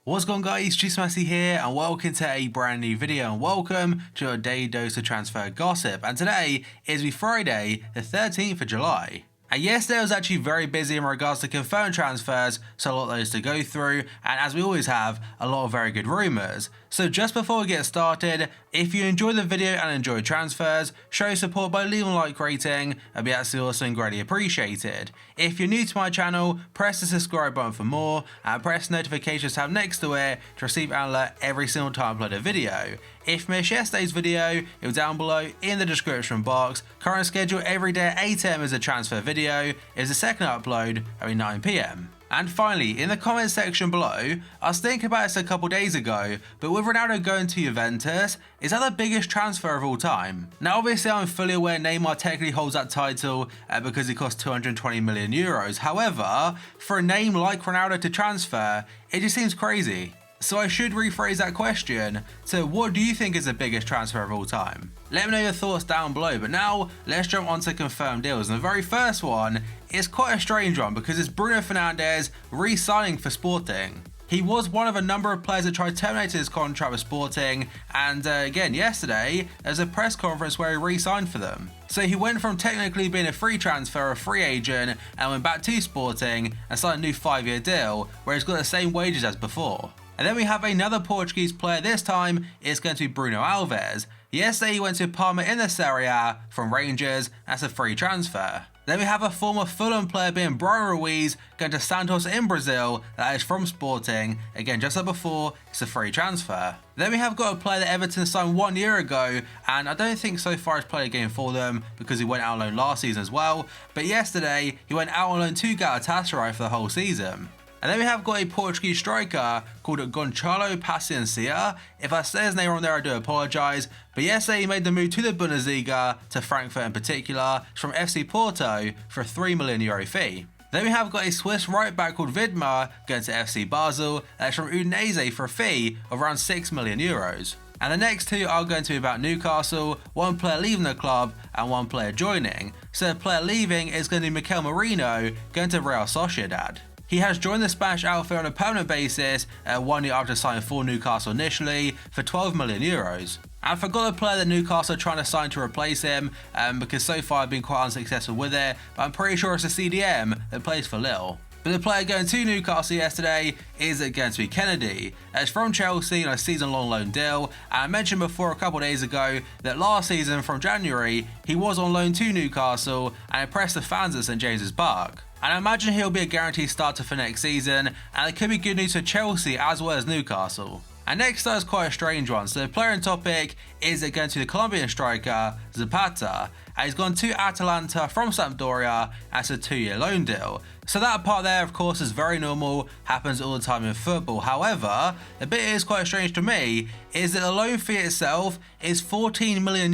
What's going on, guys? Massey here and welcome to a brand new video and welcome to a daily dose of transfer gossip. And today is Friday the 13th of July. And yesterday was actually very busy in regards to confirmed transfers, so a lot of those to go through, and as we always have, a lot of very good rumours. So just before we get started, if you enjoyed the video and enjoyed transfers, show support by leaving a like rating, it'd be absolutely awesome and greatly appreciated. If you're new to my channel, press the subscribe button for more, and press the notifications tab next to it to receive an alert every single time I upload a video. If you missed yesterday's video, it was down below in the description box. Current schedule every day at 8 AM is a transfer video, is the second upload every 9 PM. And finally, in the comments section below, I was thinking about this a couple days ago, but with Ronaldo going to Juventus, is that the biggest transfer of all time? Now obviously I'm fully aware Neymar technically holds that title because he cost 220 million euros. However, for a name like Ronaldo to transfer, it just seems crazy. So I should rephrase that question to what do you think is the biggest transfer of all time? Let me know your thoughts down below, but now let's jump on to confirmed deals. And the very first one is quite a strange one because it's Bruno Fernandes re-signing for Sporting. He was one of a number of players that tried terminating his contract with Sporting, and again yesterday there's a press conference where he re-signed for them. So he went from technically being a free transfer, a free agent, and went back to Sporting and signed a new 5-year deal where he's got the same wages as before. And then we have another Portuguese player, this time it's going to be Bruno Alves. Yesterday he went to Parma in the Serie A from Rangers, that's a free transfer. Then we have a former Fulham player being Brian Ruiz going to Santos in Brazil, that is from Sporting. Again, just like before, it's a free transfer. Then we have got a player that Everton signed 1 year ago, and I don't think so far he's played a game for them because he went out on loan last season as well. But yesterday he went out on loan to Galatasaray for the whole season. And then we have got a Portuguese striker called Gonçalo Paciência. If I say his name wrong there, I do apologise. But yesterday he made the move to the Bundesliga, to Frankfurt in particular, from FC Porto for a €3 million fee. Then we have got a Swiss right back called Widmer going to FC Basel, that's from Udinese for a fee of around €6 million. And the next two are going to be about Newcastle, one player leaving the club and one player joining. So the player leaving is going to be Mikel Merino going to Real Sociedad. He has joined the Spanish outfit on a permanent basis 1 year after signing for Newcastle initially for €12 million. And I forgot the player that Newcastle are trying to sign to replace him because so far I've been quite unsuccessful with it, but I'm pretty sure it's a CDM that plays for Lille. But the player going to Newcastle yesterday is going to be Kennedy. It's from Chelsea on a season-long loan deal, and I mentioned before a couple of days ago that last season from January he was on loan to Newcastle and impressed the fans at St James's Park. And I imagine he'll be a guaranteed starter for next season, and it could be good news for Chelsea as well as Newcastle. And next up is quite a strange one. So the player in topic is going to the Colombian striker Zapata, and he's gone to Atalanta from Sampdoria as a 2-year loan deal. So that part there of course is very normal, happens all the time in football. However, the bit that is quite strange to me is that the loan fee itself is €14 million.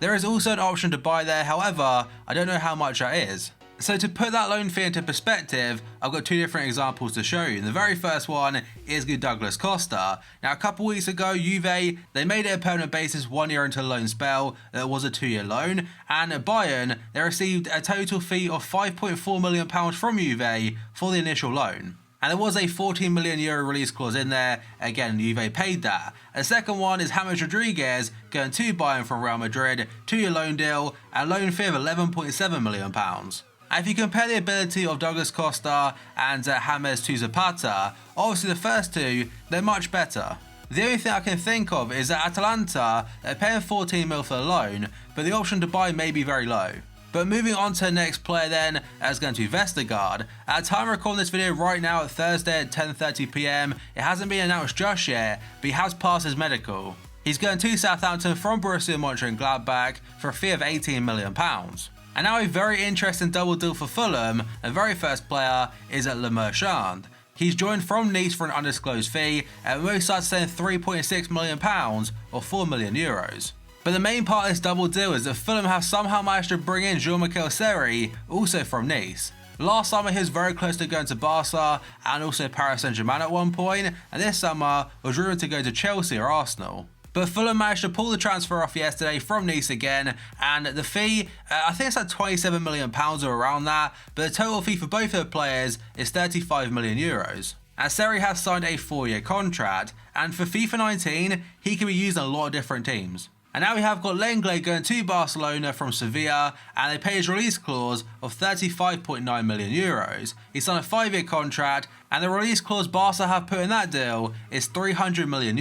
There is also an option to buy there, however, I don't know how much that is. So to put that loan fee into perspective, I've got two different examples to show you. And the very first one is Douglas Costa. Now a couple weeks ago, Juve, they made it a permanent basis 1 year into a loan spell. It was a 2-year loan. And at Bayern, they received a total fee of €5.4 million from Juve for the initial loan. And there was a €14 million release clause in there. Again, Juve paid that. And the second one is James Rodriguez going to Bayern from Real Madrid, 2-year loan deal, a loan fee of £11.7 million. And if you compare the ability of Douglas Costa and James to Zapata, obviously the first two, they're much better. The only thing I can think of is that Atalanta, they're paying 14 mil for the loan, but the option to buy may be very low. But moving on to the next player then, is going to be Vestergaard. At the time of recording this video right now at Thursday at 10:30 PM, it hasn't been announced just yet, but he has passed his medical. He's going to Southampton from Borussia Mönchengladbach for a fee of £18 million. And now a very interesting double deal for Fulham. The very first player is at Le Marchand. He's joined from Nice for an undisclosed fee, and most sides saying £3.6 million or €4 million. But the main part of this double deal is that Fulham have somehow managed to bring in Jean-Michel Seri, also from Nice. Last summer he was very close to going to Barca and also Paris Saint-Germain at one point, and this summer was rumoured to go to Chelsea or Arsenal. But Fulham managed to pull the transfer off yesterday from Nice again, and the fee, I think it's like €27 million or around that, but the total fee for both of the players is €35 million. As SERI has signed a 4-year contract, and for FIFA 19, he can be used in a lot of different teams. And now we have got Lenglet going to Barcelona from Sevilla, and they pay his release clause of €35.9 million. He signed a 5-year contract, and the release clause Barca have put in that deal is €300 million.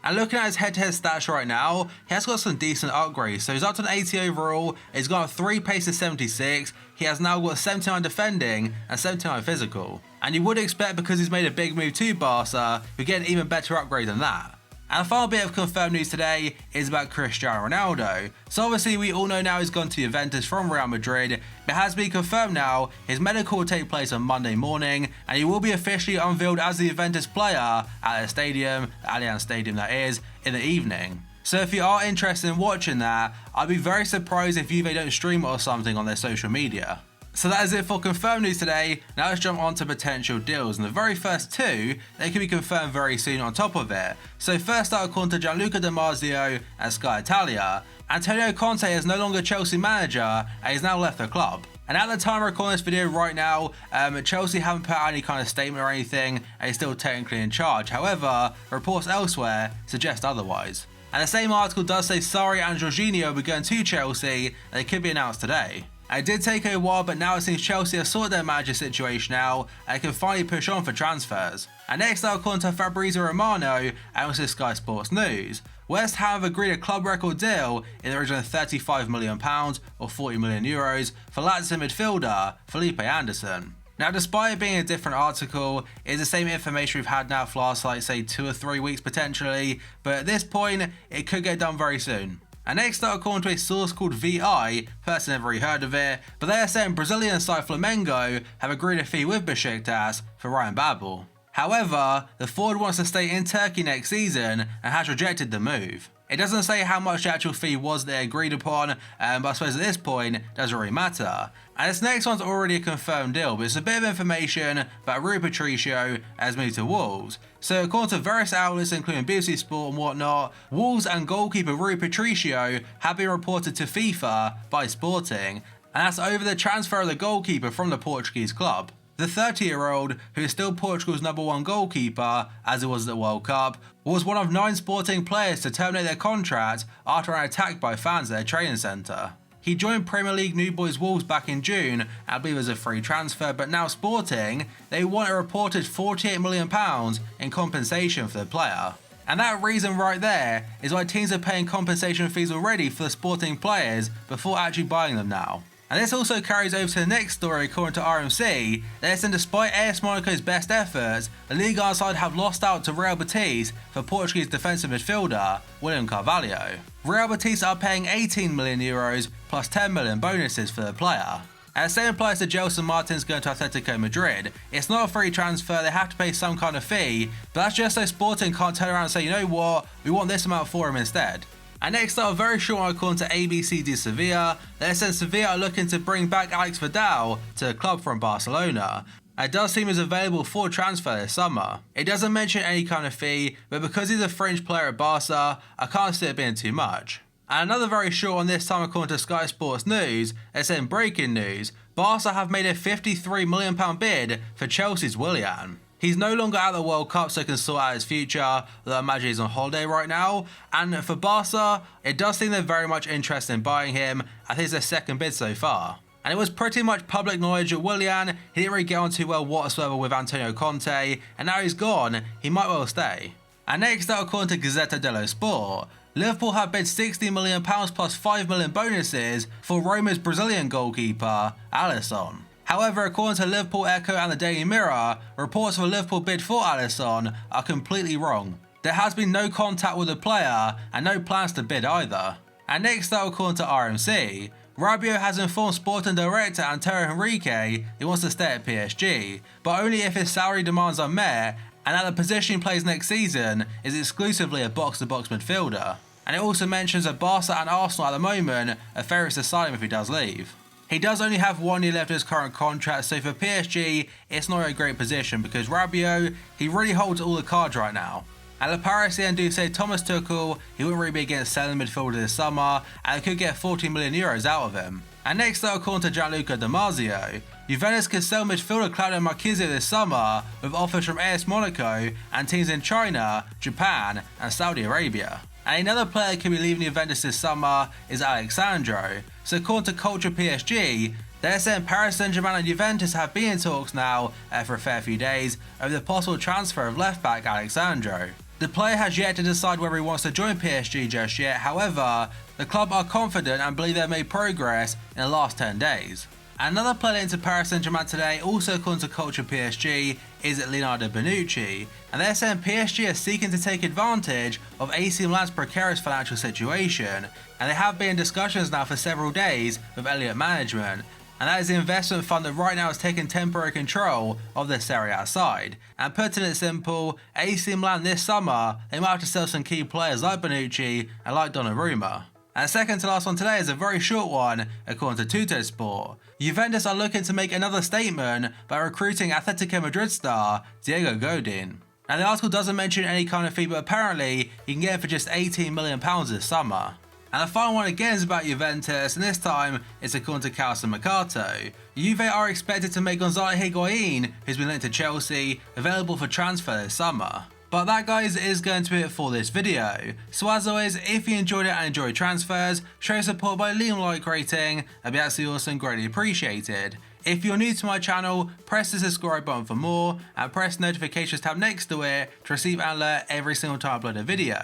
And looking at his head-to-head stats right now, he has got some decent upgrades. So he's up to an 80 overall, he's got a 3 pace to 76, he has now got 79 defending and 79 physical. And you would expect, because he's made a big move to Barca, he'll get an even better upgrade than that. And the final bit of confirmed news today is about Cristiano Ronaldo. So obviously we all know now he's gone to Juventus from Real Madrid, but it has been confirmed now his medical will take place on Monday morning, and he will be officially unveiled as the Juventus player at the stadium, the Allianz Stadium that is, in the evening. So if you are interested in watching that, I'd be very surprised if Juve don't stream it or something on their social media. So that is it for confirmed news today. Now let's jump on to potential deals, and the very first two, they could be confirmed very soon on top of it. So first out, according to Gianluca Di Marzio at Sky Italia, Antonio Conte is no longer Chelsea manager and he's now left the club. And at the time of recording this video right now, Chelsea haven't put out any kind of statement or anything, and he's still technically in charge. However, reports elsewhere suggest otherwise. And the same article does say Sarri and Jorginho will be going to Chelsea, and they could be announced today. It did take a while, but now it seems Chelsea have sorted their manager situation out and they can finally push on for transfers. And next up, according to Fabrizio Romano and also Sky Sports News, West Ham have agreed a club record deal in the region of £35 million or €40 million for Lazio midfielder Felipe Anderson. Now, despite it being a different article, it's the same information we've had now for last, like, say 2 or 3 weeks potentially, but at this point, it could get done very soon. And next up, according to a source called VI, person never really heard of it, but they are saying Brazilian side Flamengo have agreed a fee with Besiktas for Ryan Babel. However, the forward wants to stay in Turkey next season and has rejected the move. It doesn't say how much the actual fee was they agreed upon, but I suppose at this point, it doesn't really matter. And this next one's already a confirmed deal, but it's a bit of information about Rui Patricio has moved to Wolves. So according to various outlets including BBC Sport and whatnot, Wolves and goalkeeper Rui Patricio have been reported to FIFA by Sporting, and that's over the transfer of the goalkeeper from the Portuguese club. The 30-year-old, who is still Portugal's #1 goalkeeper, as it was at the World Cup, was one of 9 Sporting players to terminate their contract after an attack by fans at their training centre. He joined Premier League New Boys Wolves back in June, I believe as a free transfer, but now Sporting, they want a reported £48 million in compensation for the player. And that reason right there is why teams are paying compensation fees already for the Sporting players before actually buying them now. And this also carries over to the next story. According to RMC, they're saying despite AS Monaco's best efforts, the Ligue 1 side have lost out to Real Betis for Portuguese defensive midfielder William Carvalho. Real Betis are paying €18 million plus 10 million bonuses for the player. And the same applies to Gelson Martins going to Atletico Madrid. It's not a free transfer, they have to pay some kind of fee, but that's just so Sporting can't turn around and say, you know what, we want this amount for him instead. And next up, a very short one according to ABC de Sevilla, they said Sevilla are looking to bring back Alex Vidal to the club from Barcelona. It does seem he's available for transfer this summer. It doesn't mention any kind of fee, but because he's a French player at Barca, I can't see it being too much. And another very short one this time according to Sky Sports News, they're saying breaking news, Barca have made a £53 million bid for Chelsea's Willian. He's no longer at the World Cup, so he can sort out his future, though I imagine he's on holiday right now. And for Barca, it does seem they're very much interested in buying him. I think it's their second bid so far. And it was pretty much public knowledge that Willian, he didn't really get on too well whatsoever with Antonio Conte, and now he's gone, he might well stay. And next up, according to Gazzetta dello Sport, Liverpool have bid £60 million plus 5 million bonuses for Roma's Brazilian goalkeeper, Alisson. However, according to Liverpool Echo and the Daily Mirror, reports of a Liverpool bid for Alisson are completely wrong. There has been no contact with the player and no plans to bid either. And next up, according to RMC, Rabiot has informed Sporting director Antero Henrique he wants to stay at PSG, but only if his salary demands are met and that the position he plays next season is exclusively a box-to-box midfielder. And it also mentions that Barca and Arsenal at the moment are favourites to sign him if he does leave. He does only have 1 year left in his current contract, so for PSG, it's not a great position because Rabiot, he really holds all the cards right now. And the Parisien do say Thomas Tuchel, he wouldn't really be against selling midfielder this summer, and they could get €40 million out of him. And next up, according to Gianluca Di Marzio, Juventus could sell midfielder Claudio Marchisio this summer with offers from AS Monaco and teams in China, Japan and Saudi Arabia. And another player that could be leaving Juventus this summer is Alexandro. So according to Culture PSG, they're saying Paris Saint-Germain and Juventus have been in talks now for a fair few days over the possible transfer of left-back Alexandro. The player has yet to decide whether he wants to join PSG just yet, however, the club are confident and believe they've made progress in the last 10 days. Another player into Paris Saint-Germain today, also according to Culture PSG, is Leonardo Bonucci, and they're saying PSG are seeking to take advantage of AC Milan's precarious financial situation, and they have been in discussions now for several days with Elliott Management, and that is the investment fund that right now is taking temporary control of the Serie A side. And putting it simple, AC Milan this summer, they might have to sell some key players like Bonucci and like Donnarumma. And second to last one today is a very short one, according to Tuttosport. Juventus are looking to make another statement by recruiting Atletico Madrid star Diego Godin. Now the article doesn't mention any kind of fee, but apparently you can get it for just £18 million this summer. And the final one again is about Juventus, and this time it's according to Calciomercato. Juve are expected to make Gonzalo Higuain, who's been linked to Chelsea, available for transfer this summer. But that, guys, is going to be it for this video. So as always, if you enjoyed it and enjoyed transfers, show support by leaving a like rating, that'd be absolutely awesome, greatly appreciated. If you're new to my channel, press the subscribe button for more and press the notifications tab next to it to receive an alert every single time I upload a video.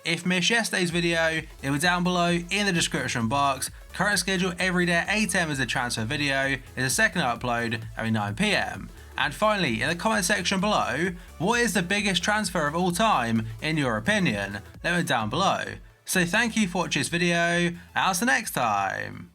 If you missed yesterday's video, it will be down below in the description box. Current schedule every day at 8 AM is a transfer video, is the second upload every 9 PM. And finally, in the comment section below, what is the biggest transfer of all time in your opinion? Let me know down below. So thank you for watching this video, and I'll see you next time.